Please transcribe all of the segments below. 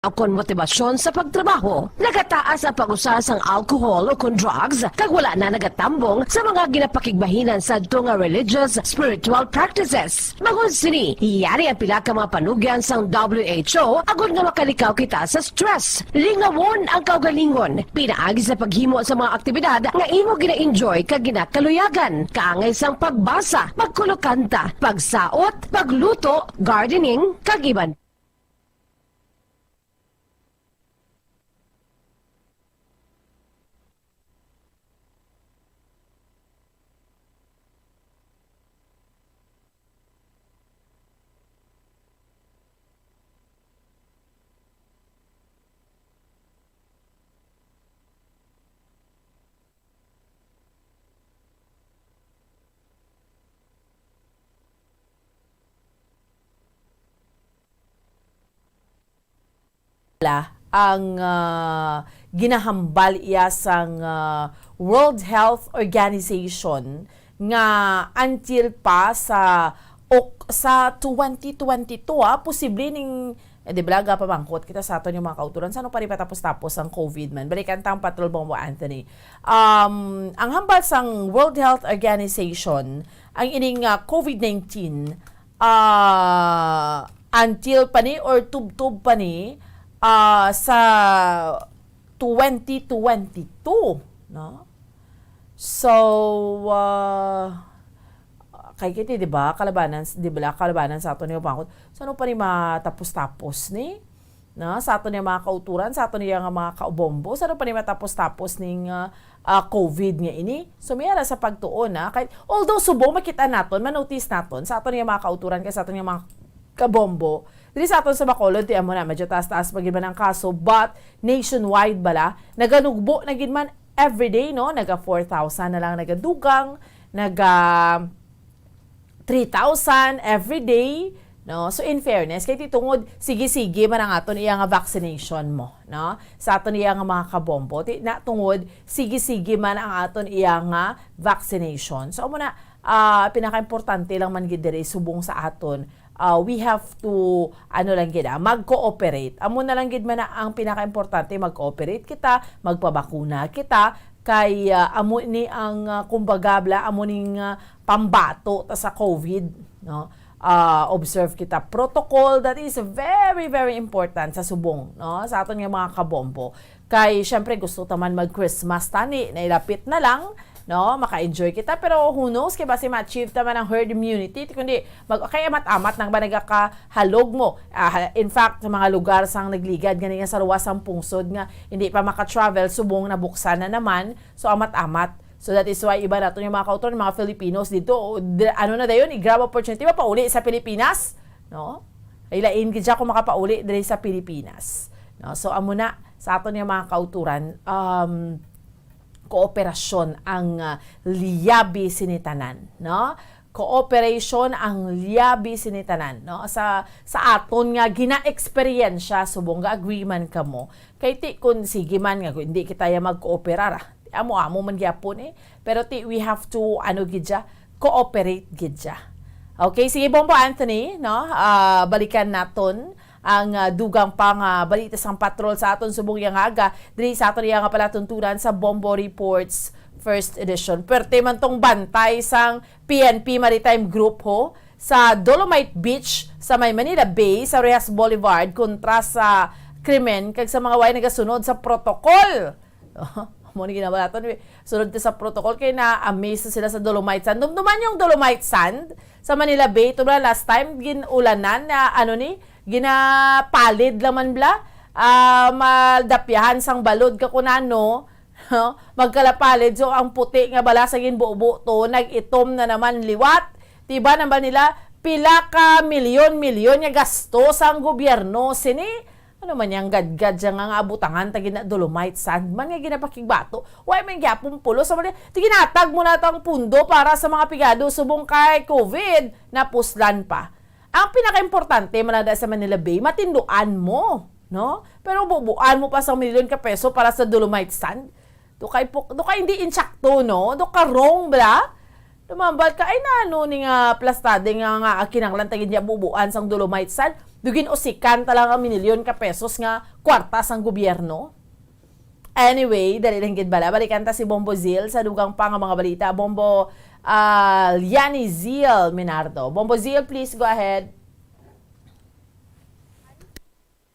Akon motibasyon sa pagtrabaho, nagataas ang pag-usa sang alcohol o kon drugs, kag wala na nagatambong sa mga ginapakigbahinan sa nga religious, spiritual practices. Magun sini, iyari ang pila ka mga panugyan sang WHO agod nga makalikaw kita sa stress. Lingawon ang kaugalingon, pinaagi sa paghimo sa mga aktibidad nga imo gina-enjoy kag ginakaluyagan, kaangay sang pagbasa, pagkulokanta, pagsaot, pagluto, gardening, kag iban. Ang ginahambal iya sang World Health Organization nga until pa sa 2022 posible ning di blaga pamangkot kita sa aton yung mga kauturan sano pa rin patapos-tapos ang COVID man balikan tang Patrol Bombo Anthony ang hambal sang World Health Organization ang ining COVID-19 until pa ni or tub-tub pa ni sa 2022, no? So, kay kiti, di ba? Kalabanan sa ato niya pangkot. So, ano pa rin matapos-tapos ni? No? Sa ato niya mga kauturan, sa ato niya mga kaubombo, sa ano pa rin matapos-tapos ning COVID nga ini. So, mayara sa pagtuon, na. Kahit, although subong makita naton, manotice naton, sa ato niya mga kauturan, kaya sa ato niya mga kabombo, dili sa aton sa Bacolod, tiyan mo na, medyo taas-taas pag man ang kaso, but nationwide bala, naganugbo na gid man everyday, no? Naga 4,000 na lang nagadugang, naga 3,000 everyday, no? So in fairness, kay titungod, sige-sige man ang aton iya nga vaccination mo, no? Sa aton iya nga mga kabombo, na tungod, sige-sige man ang aton iya nga vaccination. So muna, pinaka-importante lang man gid diri subong sa aton, we have to mag-cooperate. Amo na lang gid man ang pinaka-importante, mag-cooperate kita, magpabakuna kita kay amo ni ang kumbaga amo ning pambato ta sa COVID, no? Observe kita protocol that is very very important sa subong, no? Sa aton nga mga kabombo. Kay syempre gusto ta man mag-Christmas tani, nailapit na lang, no, maka-enjoy kita, pero who knows kay basi ma-achieve taman ang herd immunity kundi kaya amat-amat nang ba nagakahalog mo. In fact, sa mga lugar sang nagligad ganing sa ruwas ang pungsod nga hindi pa maka-travel, subong nabuksan na naman, so amat-amat. So that is why iba nato yung mga kauturan, mga Filipinos dito, ano na dayon, i-grab opportunity mapauli sa Pilipinas, no? Ay lain gid ko makapauli diri sa Pilipinas, no? So amo na sa aton yung mga kauturan, kooperasyon ang liyabi sinitanan, no? Cooperation ang liyabi sinitanan, no? Sa aton nga gina-eksperyensya subong nga agreement kamo. Kay ti kun sige man nga hindi kita ya mag-cooperar. Amo man gyapon pero ti we have to gidya cooperate gidya. Okay, sige Bombo Anthony, no? Balikan naton ang dugang pang balita sang patrol sa aton subong yang aga diri sa aton yang palatuntunan sa Bombo Reports first edition. Perte man tong bantay sang PNP Maritime Group ho sa Dolomite Beach sa May Manila Bay sa Reyes Boulevard kontra sa krimen kag sa mga way nagasunod sa protocol. Mo ni ginawa naton sunod sa protocol kay na-amaze sila sa Dolomite Sand. Dumduman yung Dolomite Sand sa Manila Bay. Ito ba last time ginulanan na ginapalid laman bla maldapyahan sang balod kakunano magkalapalid so ang puti nga bala sa ginbubo to nag-itom na naman liwat tiba naman nila pila ka milyon nga gasto sang gobyerno sini ano man yang gadgad nga abutangan tagi na Dolomite Sand man nga ginapakigbato way man gyapon pulo sa man tiginatag mo na tang pundo para sa mga pigado subong kay COVID na puslan pa. Ang pinaka-importante manada sa Manila Bay matinduan mo, no? Pero bubuan mo pa sa milyon ka peso para sa Dolomite Sand. Do kay hindi insakto, no? Do ka wrong bla? Lumambal ka, ay nano ni nga plastade nga kinanglantagin niya bubuan sang Dolomite Sand. Dugin usikan talaga milyon ka pesos nga kwarta sang gobyerno. Anyway, dali lang gid bala. Balikan ta si Bombo Zil sa dugang pa nga mga balita. Bombo Liani Zil Minardo. Bombo Zil, please go ahead.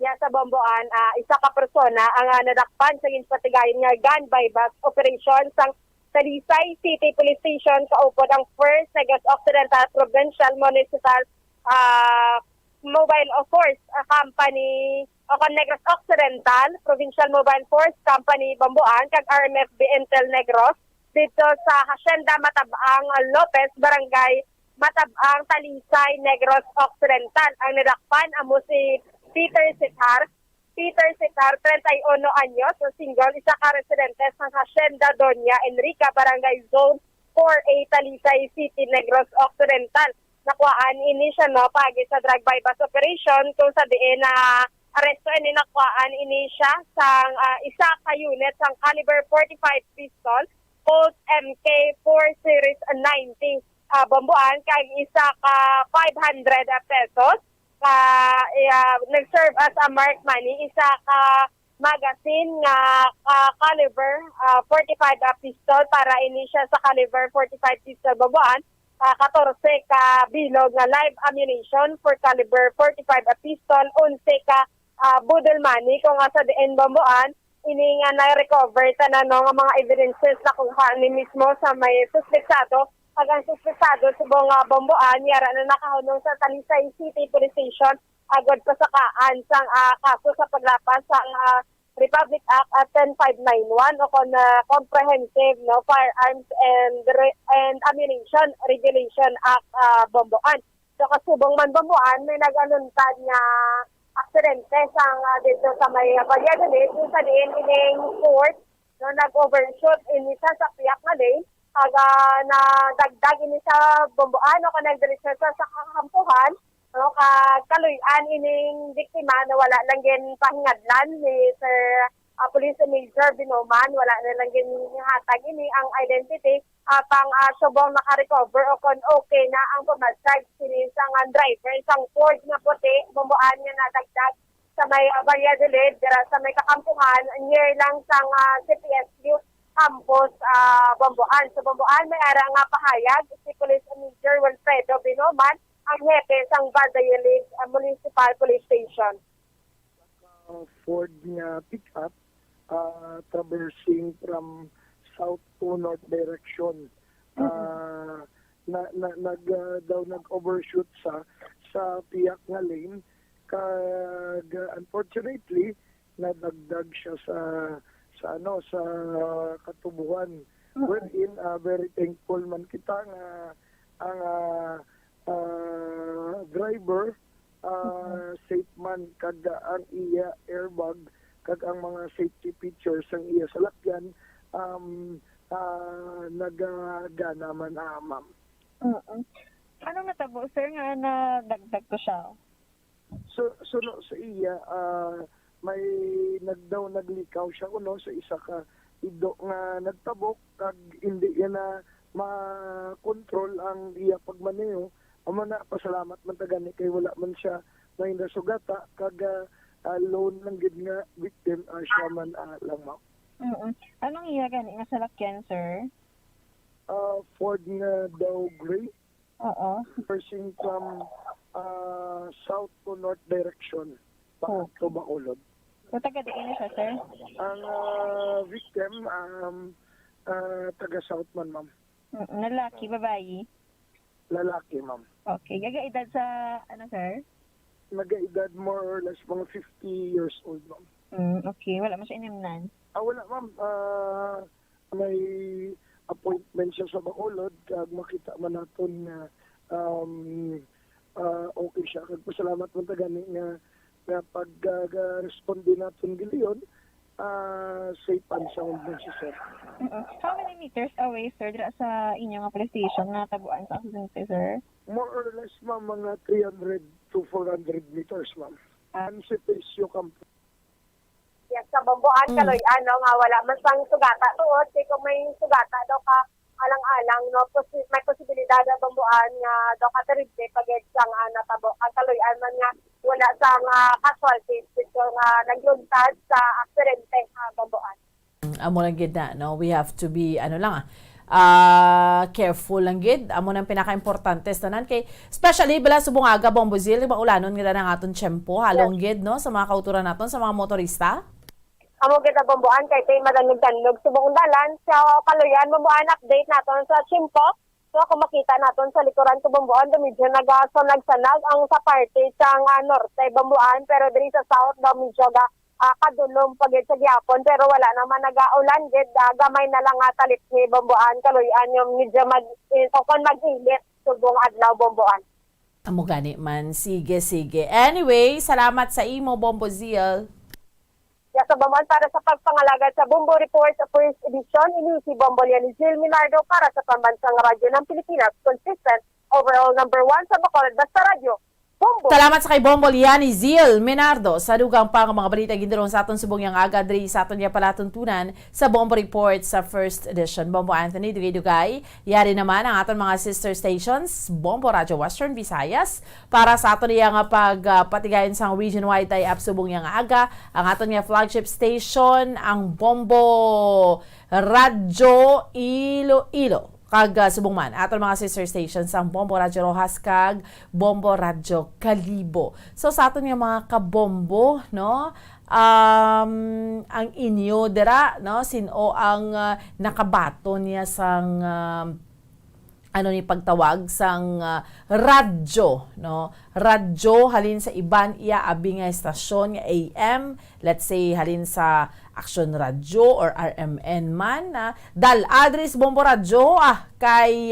Sa Bomboan, isa ka persona ang nadakpan sa patigayon nga gun bypass operation sang Talisay City Police Station kaupod ang First Negros Occidental Provincial Municipal Mobile Force Company o Negros Occidental Provincial Mobile Force Company Bomboan kag RMFB Intel Negros dito sa Hacienda Matabang Lopez, Barangay Matabang, Talisay, Negros Occidental. Ang nadakpan amo si Peter Sitar, 31 anyos, so single, isa ka residente sa Hacienda Doña Enrica, Barangay Zone 4A, Talisay City, Negros Occidental. Nakuhaan ini siya pagi sa drug bypass operation kung sa diin na aresto ini nakuhaan ini siya sa isa ka unit sang caliber 45 pistol, Colt MK4 Series 90 bomboan kag isa ka 500 pesos. Nag-serve as a mark money, isa ka magazine nga caliber 45 pistol para ini siya sa caliber 45 pistol babuan, 14 ka bilog nga live ammunition for caliber 45 pistol, 11 ka budol money kung sa diin babuan ini nga na-recover tanan nga mga evidences na kuha ni mismo sa may suspetsado. Pag ang suspetsado subong bomboan, yara na nakahunong sa Talisay City Police Station, agad pa sa kaan sang kaso sa paglapas sa Republic Act 10591 o kon Comprehensive Firearms and Ammunition Regulation Act bomboan. So kasubong man bomboan, may nag-anuntad nga aksidente sang dito sa may Valladolid, yung sa diin ining court, nag-overshoot ini sa piyak na lane, na dagdag ini sa bomboan o kanagdiretso sa kakampuhan kaluyan ining biktima na wala lang gin pahingadlan ni Sir Police Major Binoman, wala na lang gin hatag ini ang identity pang subong naka-recover o kon okay na ang pumasag sini sang driver sang Ford nga puti bomboan nga nadagdag sa may Valladolid dira sa may kakampuhan near lang sang CPSU campus bomboan. So bomboan may ara nga pahayag si Police Major Wilfredo Binoman, ang hepe sang Valladolid Municipal Police Station. Ford nga pick-up traversing from south to north direction. Nag-overshoot sa piyak nga lane kag unfortunately nadagdag siya sa katubuhan. Wherein very thankful man kita nga ang driver safe man kag ang iya airbag kag ang mga safety features ang iya salakyan nagagana man ma'am. Ano natabo sir nga nadagdag ko siya? So sa iya may naglikaw siya sa isa ka ido nga nagtabok kag hindi yan na ma-control ang iya pagmaneho. Amo na pasalamat man tagani kay wala man siya may nasugata kag loan lang gid nga victim siya man lang ma'am. Anong iya gani nga salakyan sir? Ford nga daw gray. Oo. Passing from south to north direction pa to Bacolod. So taga diin siya sir? Ang victim taga south man ma'am. Lalaki, babayi? Lalaki ma'am. Okay. Gaga-edad sa ano sir? Nag-edad more or less mga 50 years old ma'am. Okay. Wala mo siya inimnan? Wala ma'am. May appointment siya sa Bacolod kag makita man naton nga okay siya. Kag pasalamat man tagani nga pag-responde natin giliyon, safe and sound na siya, sir. How many meters away, sir, dira sa inyong police station na tabuan sa aksidente, sir? More or less, ma'am, mga 300 to 400 meters, ma'am. Ang CPSU campus. Yes, sa bomboan, kaloy, nga wala man sang sugata tuot, kung may sugata daw ka alang-alang no may posibilidad na bambuan nga daw kataribte pagid sang natabo ang kaluyan man nga wala sang casualties dito nga nagluntad sa aksidente bambuan. Amo lang gid na, no? We have to be, careful lang gid. Amo nang pinaka-importante tanan kay especially bala subungaga bombozil ba ulanon nga ng aton tiyempo halong gid no sa mga kauturan naton sa mga motorista. Amo kita bambuan kay tay madanog-danog subong dalan sa kaluyan bambuan update naton sa Chimpo. So kung makita naton sa likuran ko bambuan medyo nagsanag ang sa parte sang norte bambuan pero diri sa south daw medyo kadulong pagid sa gyapon pero wala naman nagaulan gid gamay na lang talip ni bambuan kaluyan yung medyo mag-init subong adlaw bambuan. Amo gani man, sige. Anyway, salamat sa imo Bombozil. Sa bambuan para sa pagpangalagad sa Bombo Report sa first edition, ini si Bombolian ni Jill Minardo para sa Pambansang Radyo ng Pilipinas, consistent overall number 1 sa Bacolod Basta Radio. Bombo. Salamat sa kay Bombo Liani Zil Menardo sa dugang pang mga balita gindarong sa aton subong yang aga diri sa aton ya palatuntunan sa Bombo Report sa first edition. Bombo Anthony Dugay yari naman ang aton mga sister stations Bombo Radio Western Visayas para sa aton yang pagpatigayon sang region-wide tie-up subong yang aga ang aton nga flagship station ang Bombo Radio Iloilo kag subong man aton mga sister stations ang Bombo Radyo Rojas kag Bombo Radyo Kalibo. So sa aton nga mga kabombo no ang inyo dira no sino ang nakabaton niya sang ni pagtawag sang radyo no radyo halin sa iban iya abi nga estasyon nga AM, let's say halin sa Action Radio or RMN man dal address Bombo Radyo kay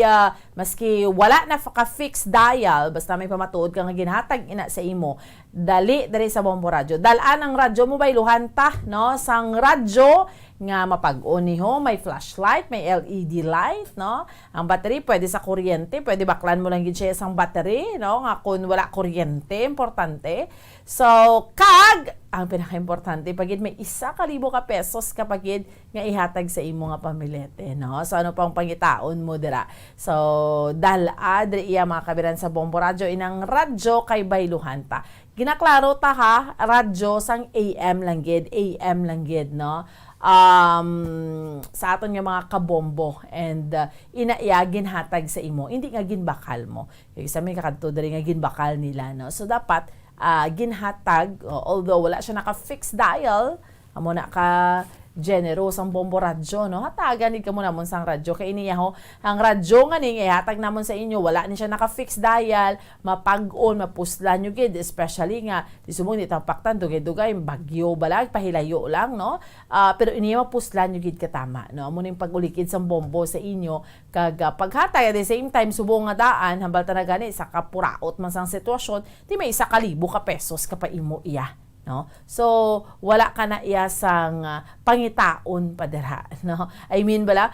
maski wala na ka-fix dial basta may pamatuod ka nga ginhatag ina sa imo dali sa Bombo Radyo dalan ang radyo mo bayluhan ta no sang radyo nga mapag-on niho may flashlight may LED light no ang battery pwede sa kuryente pwede baklan mo lang gid siya sang battery no nga kun wala kuryente importante so kag ang pinaka-importante pagid may 1,000 ka pesos kapagid nga ihatag sa imo nga pamilete no so ano pang pangitaon mo dira so dali iya mga kabiran sa Bombo Radyo inang radyo kay bayluhan ta ginaklaro ta ha radyo sang AM lang gid no sa aton nga mga kabombo and inaiyagin hatag sa imo hindi nga ginbakal mo yung isa may kakadto diri nga ginbakal nila no so dapat ginhatag although wala siya naka-fix dial amo na ka generous ang Bombo Radyo no hatagan ka mo namon sang radyo kay iniya ho ang radyo nga ning ihatag namon sa inyo wala ni siya naka-fix dial mapag-on mapuslan nyo gid especially nga di sumong ni tapaktan dugay bagyo balag pahilayo lang no pero iniya mapuslan nyo gid katama no amo ning pagulikid sang bombo sa inyo kag paghatay at the same time subong nga daan hambal ta na gani sa kapuraot man sang sitwasyon di may 1,000 ka pesos ka pa imo iya no so wala ka na iya sang pangitaon pa dira no I mean bala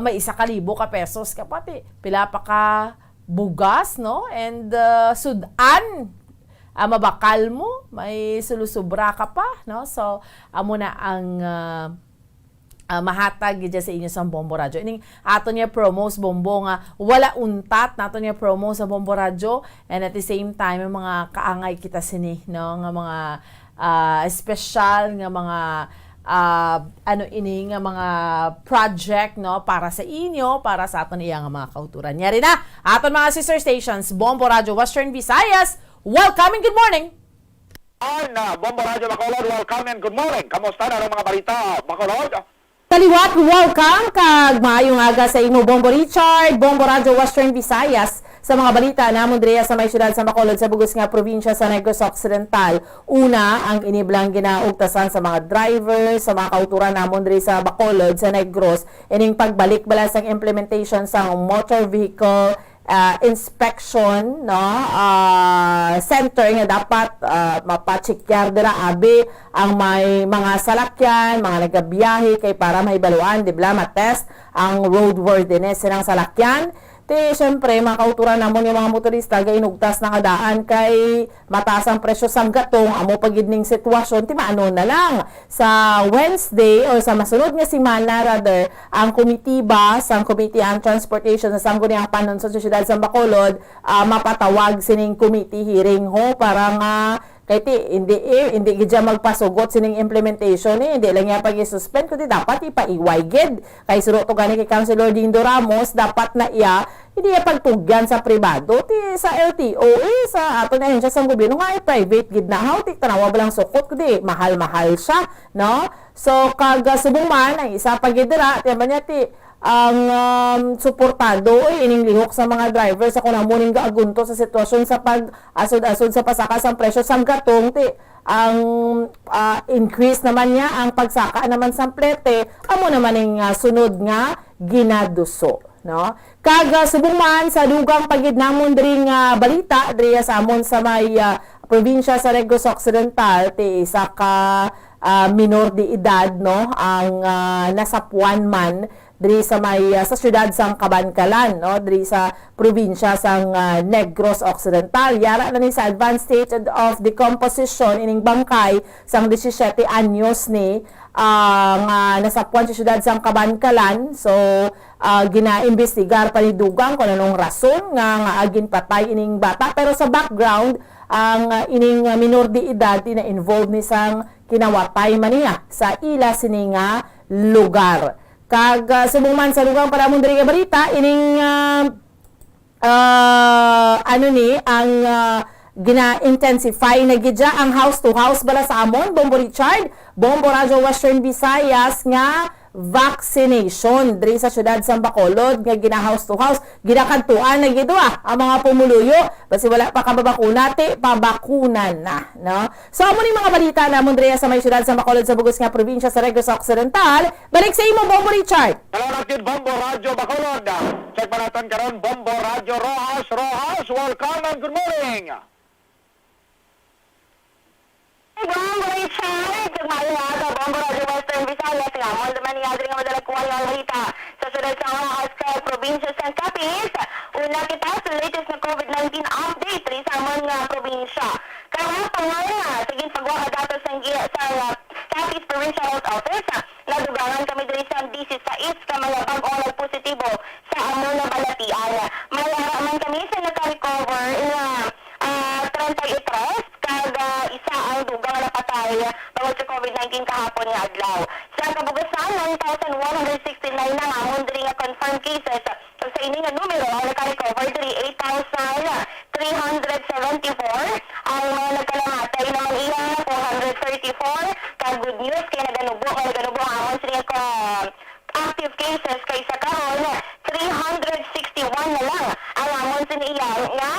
may 1,000 ka pesos ka pati pila pa ka bugas no and sudan mabakal mo may sulusubra ka pa no so amo na ang mahatag gid sa inyo sa Bombo Radyo. Ining ato niya promos Bombo nga wala untat nato niya promo sa Bombo Radyo and at the same time yung mga kaangay kita sini no nga mga special nga mga nga mga project no para sa inyo para sa aton iya nga mga kauturan. Yari na aton mga sister stations Bombo Radyo Western Visayas. Welcome and good morning. Bombo Radyo Bacolod, welcome and good morning. Kamusta na ang mga balita Bacolod? Kaliwat, welcome kag maayong aga sa imo Bombo Richard, Bombo Radyo Western Visayas sa mga balita namon diri sa may syudad sa Bacolod sa bugos nga probinsya sa Negros Occidental. Una, ang iniblang ginaugtasan sa mga drivers, sa mga kauturan namon diri sa Bacolod sa Negros ining pagbalik bala sa implementation sa motor vehicle inspection no center nga dapat mapachekyar dira abi ang may mga salakyan, mga nagabiyahe kay para mahibaluan di ba matest ang roadworthiness ng salakyan Ti, syempre, makauturan namon yung mga motorista gainugtas na kadaan kay mataas ang presyo sang gatong amo pagidning sitwasyon ti maano na lang sa Wednesday or sa masunod nga semana rather ang komitiba sang Committee on Transportation sa Sangguniang Panunsod sa Siyudad sa Bacolod mapatawag sining committee hearing ho para nga kaya hindi gidya magpasugot sining implementation hindi lang niya pag-suspend kundi dapat ipaiwaygid. Kay suro to gani kay Councilor Dindo Ramos dapat na iya hindi niya pagtugyan sa pribado sa LTO sa ato na ahensya sa gobyerno nga private gid na how tanawa ba lang sukot kundi mahal-mahal siya no. So kag subong man ang isa pagidira tiyan niya ang suportado ining lihok sa mga drivers sa kunamuning gaagunto sa sitwasyon sa pag-asod-asod sa pasakas ang presyo sang gatong ang increase naman niya ang pagsaka naman sa plete amo naman ning sunod nga ginaduso no. Kag subong man sa dugang pagidnamon diri nga balita diri sa amon sa may probinsya sa Negros Occidental isa ka minor de edad no ang nasapuan man diri sa may sa siyudad sang Cabancalan no diri sa probinsya sang Negros Occidental yara na ni sa advanced stage of decomposition ining bangkay sang 17 anyos ni nga nasapuan sa siyudad sang Cabancalan. So ginaimbestigar pa ni dugang kung anong rason nga agin patay ining bata pero sa background ang ining minor de edad na involved ni sang kinawatay man niya sa ila sini nga lugar. Kag subong man sa lugar para mong diri nga balita ining ang gina-intensify na gidya ang house to house bala sa amon Bombo Richard, Bombo Radio Western Visayas nga vaccination diri sa syudad sa Bacolod nga gina house to house ginakantuan na gid ang mga pumuluyo basi wala pa kababakuna pabakunan na no. So amo ni mga balita namon diri sa may syudad sa Bacolod sa bugos nga probinsya sa Negros Occidental. Balik sa imo Bombo Richard. Salamat kid Bombo Radio Bacolod. Check pa natin karon Bombo Radio Rojas. Welcome and good morning. Bombo Richard, magmahal nga sa Bombo Radio Western Visayas nga mo naman nga diri nga madalag kuha nga balita sa sunod sa Rojas sa probinsya sa Capiz. Una kita sa latest na COVID-19 update rin sa amon nga probinsya. Kaya pangalan sige pagwa ka datos sa Capiz Provincial Health Office nadugangan kami diri sa 16 ka mga bag-o nagpositibo sa amon na balatian. Mayaraman kami sa naka-recover ina 33 kag isa ang dugang napatay bangod sa COVID-19 kahapon nga adlaw. Sa kabugasan 1,169 na nga diri nga confirmed cases. So sa ini nga numero ang naka-recover diri 8,374 ang mga nagkalamatay naman iya 434 kag good news kay naganubo amon sa active cases kay sa karon 361 na lang ang amon sa iyan nga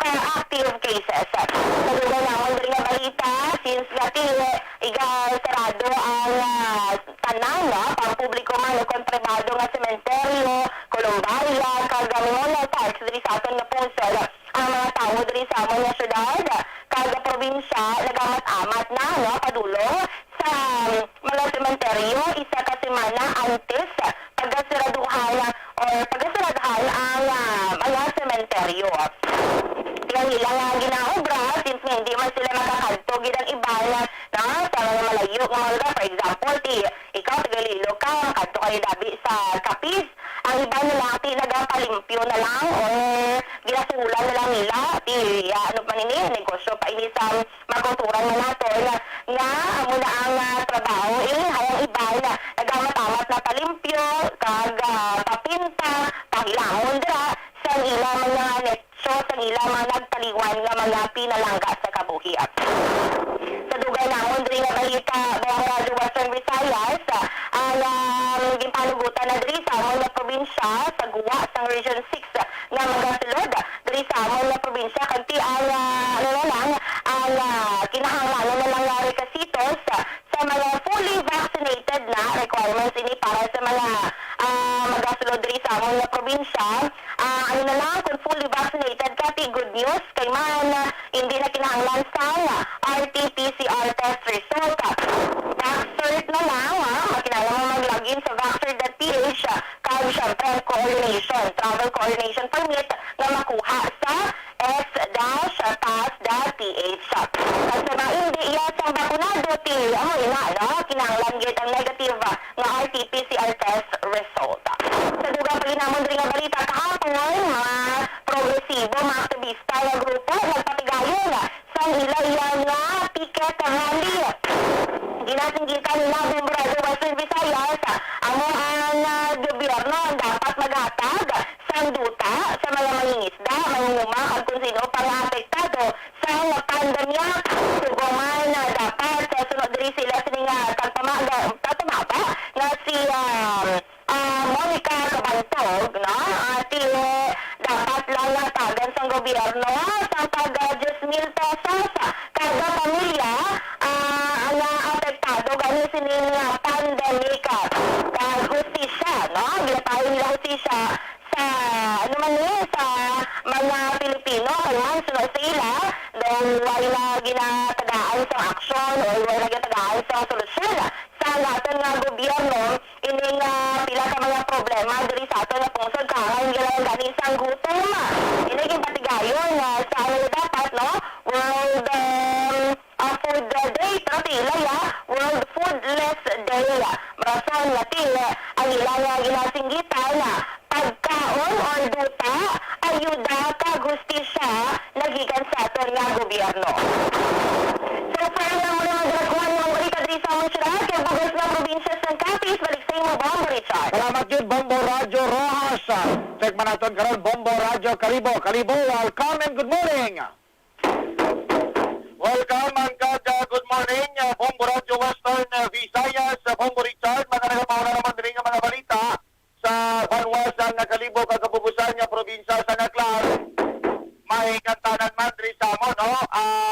active cases. Nadugan naman diri nga balita since dati sarado ang tanan pang publiko man kontrabado nga sementeryo, Columbaria, kag mga parks diri sa aton na punsel ang mga tawo diri sa amon nga syudad kag probinsya nagamat-amat na padulong sa mga sementeryo isa ka semana antes pagkasiraduhan ang mga sementeryo. Yung ilang ginaobra since hindi man sila makakadto gidang iba na sa mga malayo nga mga lugar. For example, ikaw tagalilo ka makadto kayo dabi sa Capiz, ang iba nila nagapalimpyo na lang or ginasulan na lang nila ano pa nini negosyo pa ini sa magkulturan na nato nga muna ang trabaho hayang iba na nagamatamot na palimpyo kag papinta pahilamon dira sa ila mga neksyo sa ila mga nagtaliwan nga mga pinalangga sa kabuhian. Sa dugay namon diri nga balita Bombo Radio Western Visayas ang gimpanugutan na diri sa amon nga probinsya sa Guwa sa Region 6 nga magasulod diri sa amon nga probinsya kanti ang kinahanglan na lang nga rekasitos sa mga fully vaccinated na requirements ini para sa mga magasulod diri sa amon nga probinsya. Ano na lang kung fully vaccinated kati good news kay man hindi na kinahanglan sa RT-PCR test result. Vaxcert na lang kinahanglan mo mag-login sa vaxcert.ph kag syempre coordinate coordination, travel coordination permit na makuha sa s-pass.ph. At sa mga hindi iyasang bakunado, amoy na, no? Kinahanglan gyud ang negative nga RT-PCR test result. Sa dugang paginamon diri nga balita kahapon, mga progresibo, mga aktivista nga grupo nagpatigayon sa ilayang nga ticket rally. Ginasinggitan nila Bomborado Western Visayas amo ang gobyerno dapat maghatag sang duta sa mga mangingisda, mangunguma kag kung sino pang apektado sa pandemya. Suguman na dapat sunod diri sila sining tatumaba na si Monica Cabantog, no? Dapat lang natagan sa gobyerno sa pag 10,000 pesos kada pamilya na apektado gani sining pandemic. Kag hustisya, no? Ginatahin nila hustisya sa ano man yun, sa mga Pilipino kung man sunod sa ila dahil wala ginatagaan sa aksyon o wala ginatagaan sa solusyon sa natin nga gobyerno ining pila ka mga problema diri sa aton nga pungsod karon gilang gani sang gutom. Iniging patigayon sa ano dapat, no? World Food Day, pero pila World Foodless Day. Marason natin ang ilang ginasinggitan pagkaon o duta, ayuda kag hustisya nagikan sa aton nga gobyerno. So far lang mo naman dalakuhan ng balita diri sa among syudad kay bugas ng probinsya sa Capiz. Balik sa imo, Bombo Richard. Salamat yun, Bombo Radyo Rojas. Check man natin karon Bombo Radyo Kalibo. Kalibo, welcome and good morning. Welcome and good morning, Bombo Radyo Western Visayas, Bombo Richard. Magandang mauna naman din ang mga balita sa Banwasan na Kalibo, kagabubusan niya, probinsya sa Naklar. May kantanan man diri sa amon, no?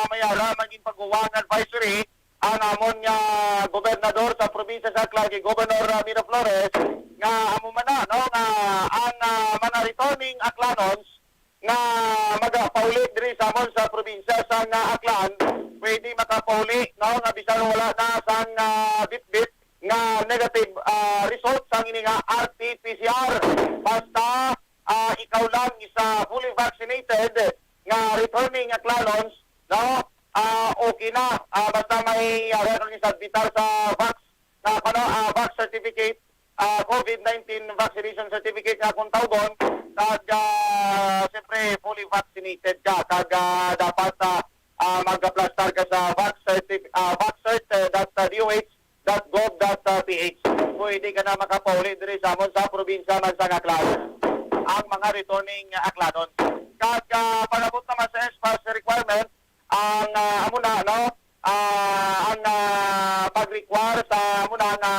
May ara maging pag-uwang advisory ang amon nga gobernador sa probinsya sa Naklar, Governor Miro Flores, nga amo man na, no? Nga ang mga returning Aklanons nga magapaulit diri sa amon sa probinsya sa Aklan, pwede makapauli, no? Nga bisan wala na sang bit-bit nga negative result sang ini nga RT-PCR. Basta ikaw lang isa fully vaccinated nga returning Aklanons, no? Okay na. Basta may record ni Sadbitar sa vax na vax certificate, COVID-19 vaccination certificate nga kung tawgon, kag siyempre fully vaccinated ka, kag dapat mag-plastar ka sa vaxcert.doh.gov.ph. Pwede ka na makapauli diri sa amon sa probinsya man sa Aklan ang mga returning Aklanon. Kag pag-abot naman sa SPAS requirement, ang amuna, no? Ang pag-require sa amuna na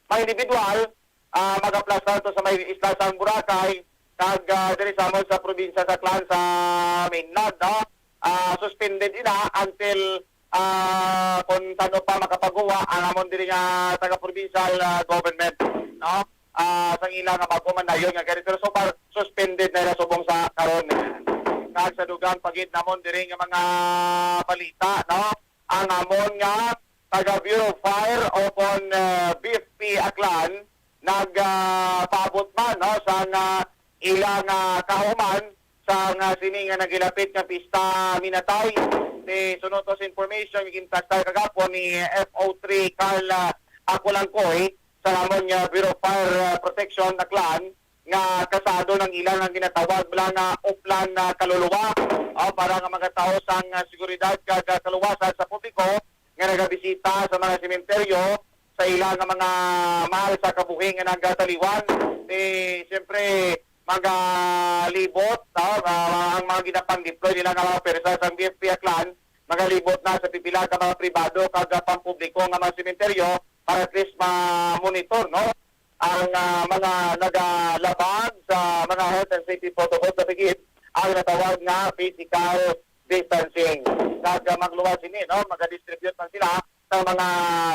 mga individual, mag-plastar to sa may isla sa Boracay, kag diri sa amon sa probinsya sa Aklan sa mainland, no? Suspended ina until kung tano pa makapagawa ang amon diri nga taga-provincial government, no? Sang ilang nga pagkumandayon nga ganito so far suspended na subong sa karon. Kag sa dugang pagid namon diri nga mga balita, no? Ang amon nga taga Bureau of Fire upon BFP Aklan nagpaabot man, no, sa ilang kahuman sa sini nga nagilapit nga pista Minatay. Sunod to sa information yung intaktal kagapon ni FO3 Carl Akulangkoy sa namon nga Bureau of Fire Protection Aklan nga kasado ng ilang ang ginatawag lang na uplan na kaluluwa para nga mga tao sang seguridad kag kaluwasan sa publiko nga nagabisita sa mga sementeryo sa ilang mga mahal sa kabuhi nga nagataliwan. Siyempre magalibot ang mga ginapang-deploy nila nga mga persa sa BFP Aklan, magalibot na sa pipila ka mga pribado kag pampubliko nga mga sementeryo para at least ma-monitor, no, ang mga nagalabag sa mga health and safety protocols sa bigid ang natawag nga physical distancing. Kag magluwas ini, no, mag-distribute man sila ng mga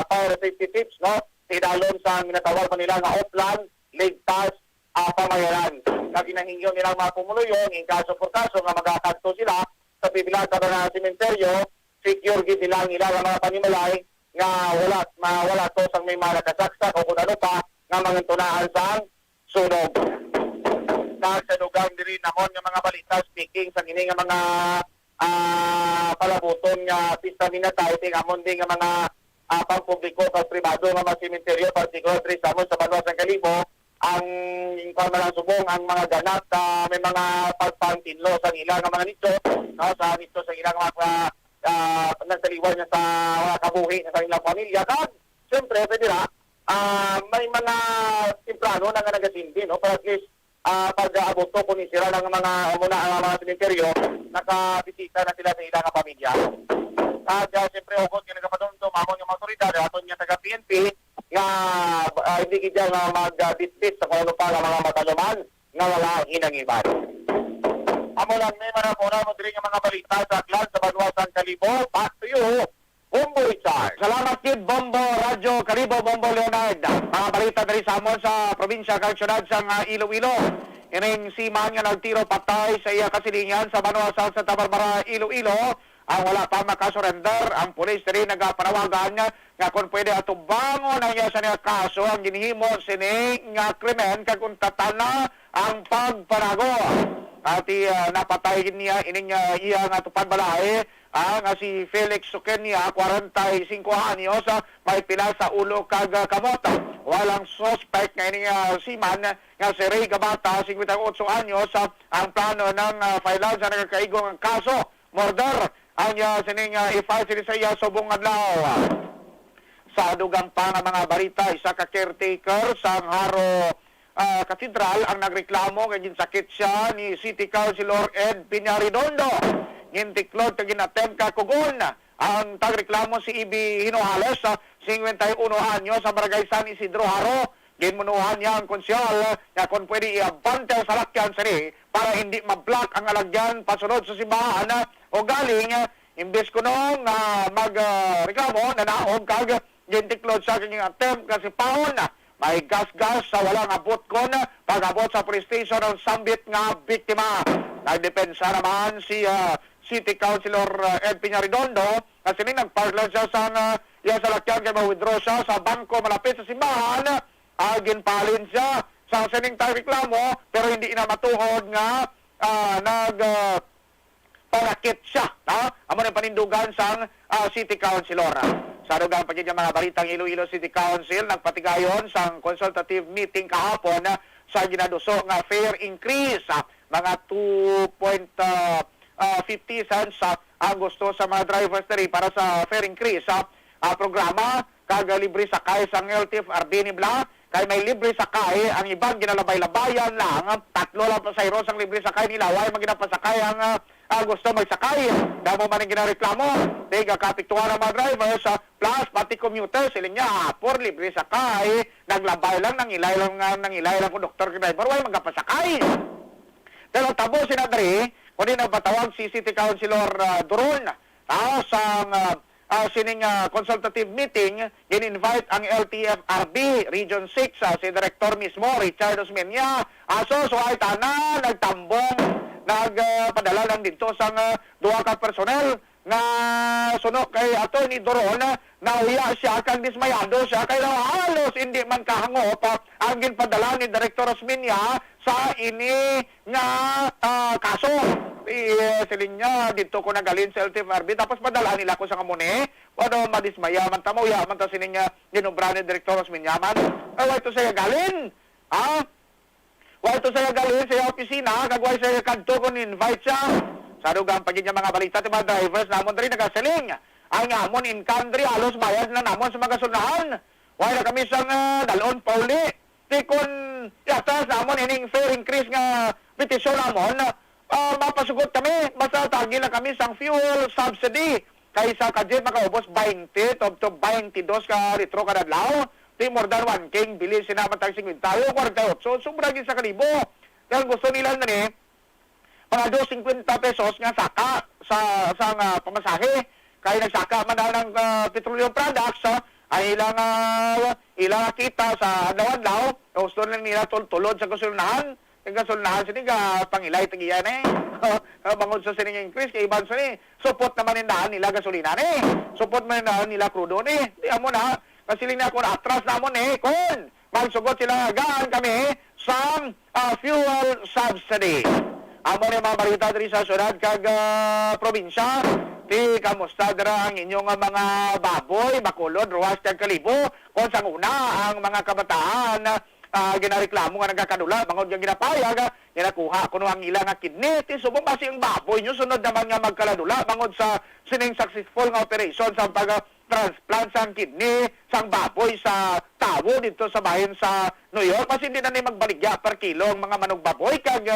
fire safety tips, no, idalon sa natawag pa nila nga offline ligtas pamayaran. Kag hinahingyo nilang mga pumuluyong in kaso por kaso nga magakadto sila sa pipila sa mga sementeryo, secure gid nila ang ilang mga panimalay nga wala to sang may malakasaksak o kung ano pa nga mangintunahan sa sunog. diri namon nga mga balita speaking sa gini nga mga palabuton nga pista minatay ting amon din nga mga pangpubliko sa pribado nga mga sementeryo particular diri sa amon sa Banwa San Calibo ang informal subong ang mga ganap may mga pagpangtinlo sa ilang nga mga nicho no sa nicho sa ilang mga nagtaliwan niya sa mga kabuhi sa ilang pamilya kag siyempre pwede na may mga timplano na nga nagasindi no para at least pag-aabot to kung sila ng mga muna ang mga sementeryo nakabisita na sila sa ilang pamilya. At siyempre hugot nga nagpapadunto mamon yung mga otoridad aton nga taga PNP nga hindi kita nga mag-bitbit sa kung ano pa nga mga mataluman nga wala hinangiban. Amo lang may manapuna mo diri nga mga balita sa Aklan sa Banwa San Calibo. Back to you, Bombo Richard. Salamat kid Bombo Radyo Caribo Bombo Leonard. Mga balita diri sa amon sa probinsya kag syudad sang Iloilo. Ining si man nga nagtiro patay sa iya kasilingan sa Banwa sa Tabarbara Iloilo. Ang wala pa makasurrender, ang pulis rin nagapanawagan nga kung pwede atubangon ang iya sa niya kaso ang ginihimo sini nga krimen kag untatana ang pagpanago. At napatay niya ining iya nga tupad balay nga si Felix Suquenia 45 anyos may pila sa ulo kag kamot. Walang suspect nga ining siman nga si Ray Gabata 58 anyos ang plano ng filean sa nagkaigong kaso murder ang sining i-file sila sa iya subong adlaw. Sa dugang pa nga mga balita isa ka caretaker sa Haro Katedral ang nagreklamo kay ginsakit siya ni City Councilor Ed Piñaridondo. Gintiklod kag ginatem ka kugon ang tagreklamo si Ibi Hinoales 51 anyos sa barangay San Isidro Haro. Ginmunuhan niya ang konsyal na kung pwede i-abante sa lakyan sari para hindi ma-block ang alagyan pasunod sa simbahan o galing imbes ko nung magreklamo na naog kag gintiklod sa kanyang attempt kasi paon may gas-gas sa walang abot kon pag-abot sa police station ng sambit nga biktima. Nagdepensa naman si City Councilor Ed Piñaridondo kasi nagparklan siya sa lakyan kaya ma-withdraw siya sa bangko malapit sa simbahan. Ginpalin siya sa sining reklamo pero hindi na matuhod nga parakit siya. Amo na panindugan sa City Councilor. Sa dugang pagiging mga balitang Iloilo City Council, nagpatigayon sa consultative meeting kahapon sa ginaduso nga fare increase. Mga 2.50 cents ang gusto sa mga drivers na rin para sa fare increase. Programa, kag libre sakay sa LTFRB ni Bla, kay may libre sakay, ang ibang ginalabay-labayan lang, 3 lang pasayros ang libre sakay nila, way maginapasakay ang gusto magsakay. Damo man ang ginareklamo, tiga kapituan ng mga drivers, plus pati commuters, siling niya, for libre sakay, naglabay lang, nangilay lang konduktor k driver, way magapasakay. Pero tabo sinadri, kung di nagpatawag si City Councilor Duron, sa sining consultative meeting, in-invite ang LTFRB Region 6, si Director mismo, Richard Osmeña. So ay tanan, nagtambong, nagpadala lang dito sa duha ka personnel na sunok kay Atty. Doron na uya siya kang dismayado siya kay halos hindi man kahangop ang ginpadala ni Director Osmeña sa ini nga kaso. Siling niya dito ko nagalin sa LTFRB tapos padala nila ko sa kamune ano madismaya man tamuya man ta sining niya ginobra ni Director Osmeña man ay ito saya galin Why ito sa galin sa opisina, kagway sa kanto kung invite siya. Sa dugang pagiging mga balita, mga drivers, namon rin nagasiling. Ang amon in country, halos bayad na namon sa mga sunahan. Why na kami sa dalon pauli. Tikon, yatas namon ining fare increase nga petisyon namon, mapasugot kami, basta tagi na kami sa fuel subsidy. Kaysa kadjit makaubos 20 to 22 ka litro kada adlaw. Di more than 1 king, bilis sinamatang 50 tayo, 48. So, sumbragin sa kalibo. Kaya gusto nila na mga 250 pesos nga saka sa pamasahe. Kaya nagsaka man ng petroleum products, ay ilang kita sa adlaw-adlaw. Gusto nila tulod sa gasolinahan. Yung gasolinahan siniga, pangilay, tagiyan bangon sa sining increase, kay iban sa support naman indahan nila gasolina support man indahan nila crudo Di mo na, kasi na kung atras namon kung magsugot sila gaan kami sa fuel subsidy. amo ni mga balita diri sa syudad kag probinsya. Ti kamusta dira ang inyong mga baboy, bakulod, ruwas kag kalibo? Kung sang una ang mga kabataan ginareklamo nga nagkakadula, bangod nga ginapayag, ginakuha kuno ang ilang nga kidney, ti subong basi ang baboy nyo, sunod naman nga magkaladula, bangod sa sining successful nga operation sa pag-transplant sang kidney, sang baboy sa tawo dito sa bahin sa New York, kasi hindi na magbaligya per kilo ang mga manong baboy, kag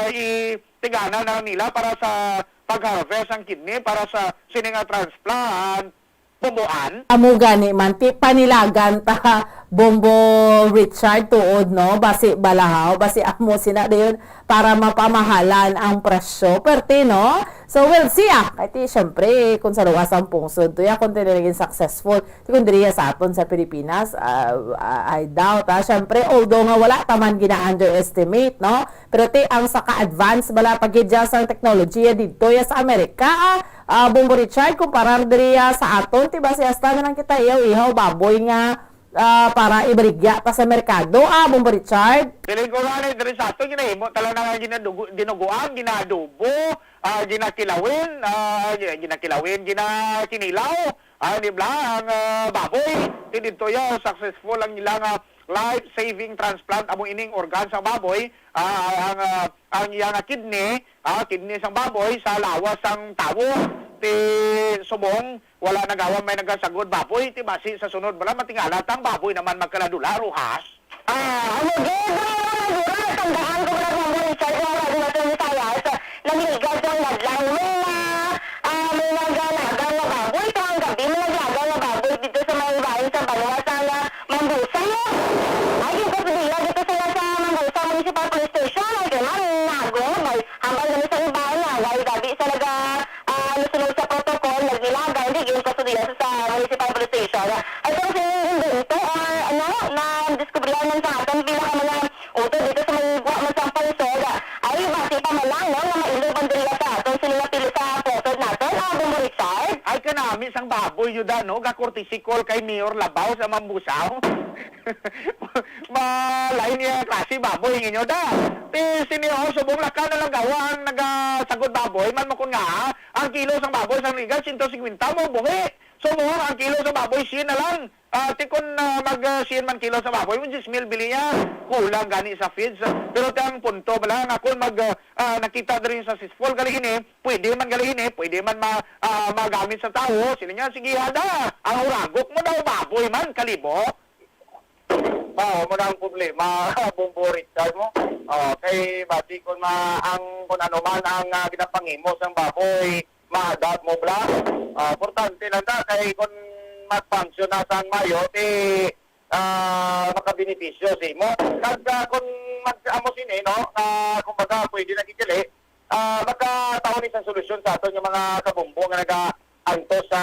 itigana na nila para sa pag-harvest ang kidney, para sa sining nga transplant, bumuan. Amo gani man ti panilagan ta Bombo Richard tuod no basi balahaw basi amo sina dayon para mapamahalan ang presyo perti no. So we'll see kay ti syempre kung sa luwas ang pungsod to ya kung tinilagin successful ti kun diriya sa aton sa Pilipinas I doubt syempre although nga wala taman gina-underestimate no pero ti ang sa ka-advance bala pagidya sa teknolohiya didto ya sa Amerika Bombo Richard kumparar diriya sa aton ti basi hasta na lang kita ihaw baboy nga para ibaligya pa sa merkado Bombo Richard. Piling ko nga diri sa ato ginahimo tala na nga dinuguan, ginadubo, ginakilawin, ginakinilaw, di ba ang baboy. Ti dito ya successful ang ilang life-saving transplant among ining organ sa baboy, ang iyang kidney sang baboy sa lawas sang tawo. Ti subong wala nagawa may nagasagod baboy ti basi sa sunod bala matingala tang baboy naman magkaladula ruhas. Ano gero tandaan ko na mga Richard na radyo sa Visayas namiligad ang naglang may nagalagang na baboy ito ang gabi may nagalagang na baboy dito sa mga bayan sa Banwa sa Mambusa ay yung kasadila dito sa Mambusa Municipal Police Station ay kailan nagong hambal namin sa ibahan na ay gabi sa nasunod sa protocol nagnilaga hindi yung kasadila sa Municipal Police Station ay kung sinindito or na diskubrihan man sa atin bilang mga uto dito sa mga buwa masampang soda ay basi pa man lang na mailo bandila sa atin sila pili sa photo natin Bombo Richard Ay kanami sang baboy yuda no gakortisikol kay Mayor Labaw sa Mambusaw. Malain niya klase baboy inyo da. Ti siniho subong laka na lang gawang nagasagod baboy man mo kun nga ang kilo sang baboy sang ligal 150 mo buhi. So mo ang kilo sa baboy 100 na lang. Tikon mag 100 man kilo sa baboy, 10,000 bili niya. Kulang gani sa feeds. Pero tang punto bala nga kung nakita din sa successful galihin pwede man galihin pwede man magamit sa tao. Sila niya sige hada. Ang uragok mo daw baboy man kalibo. Mo na ang problema, Bombo Richard mo. Kay bati kung kung ano man ang ginapangimo sang baboy, maadat mo bla. Importante lang ta kay kung mag-function na sang mayo, makabenepisyo si mo. Kaya kung mag-amo sini, no, kumbaga pwede na kikili, magkataon isang solusyon sa ato yung mga kabumbo nga nag-anto sa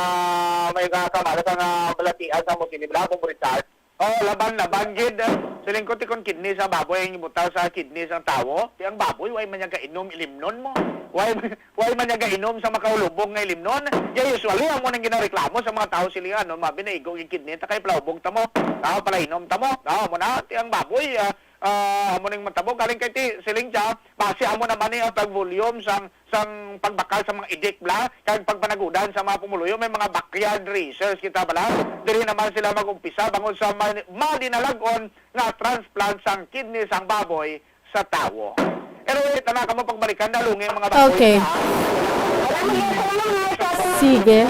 may kamalas ang balatian sa mo sini, bla, Bombo Richard. Laban gid. Siling ko ti kon kidney sa baboy ang ibutaw sa kidney sa tawo. Ti ang baboy way man niya kainom ilimnon mo. Way man niya kainom sa makaulubong nga ilimnon. Usually ang mo nang ginareklamo sa mga tao sila no, mabi na igong yung kidney ta kay plaubog ta mo. Tao pala inom ta mo. Mo na ti ang baboy amo ning matabog galing kay ti siling siya base amo naman ni ang pag-volume sang pagbakal sa mga idik bla kag pagpanagudan sa mga pumuluyo may mga backyard racers kita bala diri naman sila mag-umpisa bangon sa madinalagon nga transplant sang kidney sang baboy sa tawo. Pero tana ka mo pagbalikan na lungi mga baboy. Okay. Sige.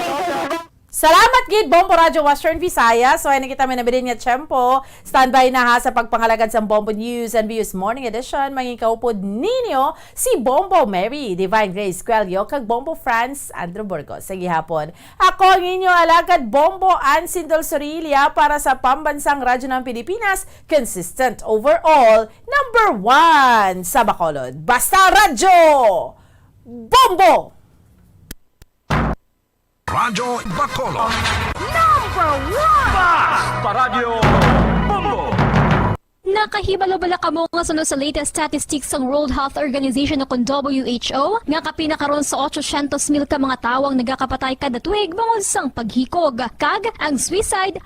Salamat gid Bombo Radio Western Visayas. So ay nakita mi na bilin nga tiyempo. Standby na ha sa pagpangalagan sa Bombo News and Views Morning Edition. Mangikaupod ninyo si Bombo Mary Divine Grace Quelio kag Bombo France Andrew Burgos. Sige hapon. Ako ang inyo alagad Bombo Ansindol Sorilia para sa Pambansang Radyo ng Pilipinas. Consistent overall. Number 1 sa Bacolod. Basta Radyo! Bombo! Radyo Bacolod. Number 1! Basta Radyo Bombo! Nakahibalo-bala ka mo nga sunod sa latest statistics ng World Health Organization o kung WHO nga kapinakaroon sa 800,000 ka mga tawang nagakapatay kada tuig bangod sang paghikog. Kag ang suicide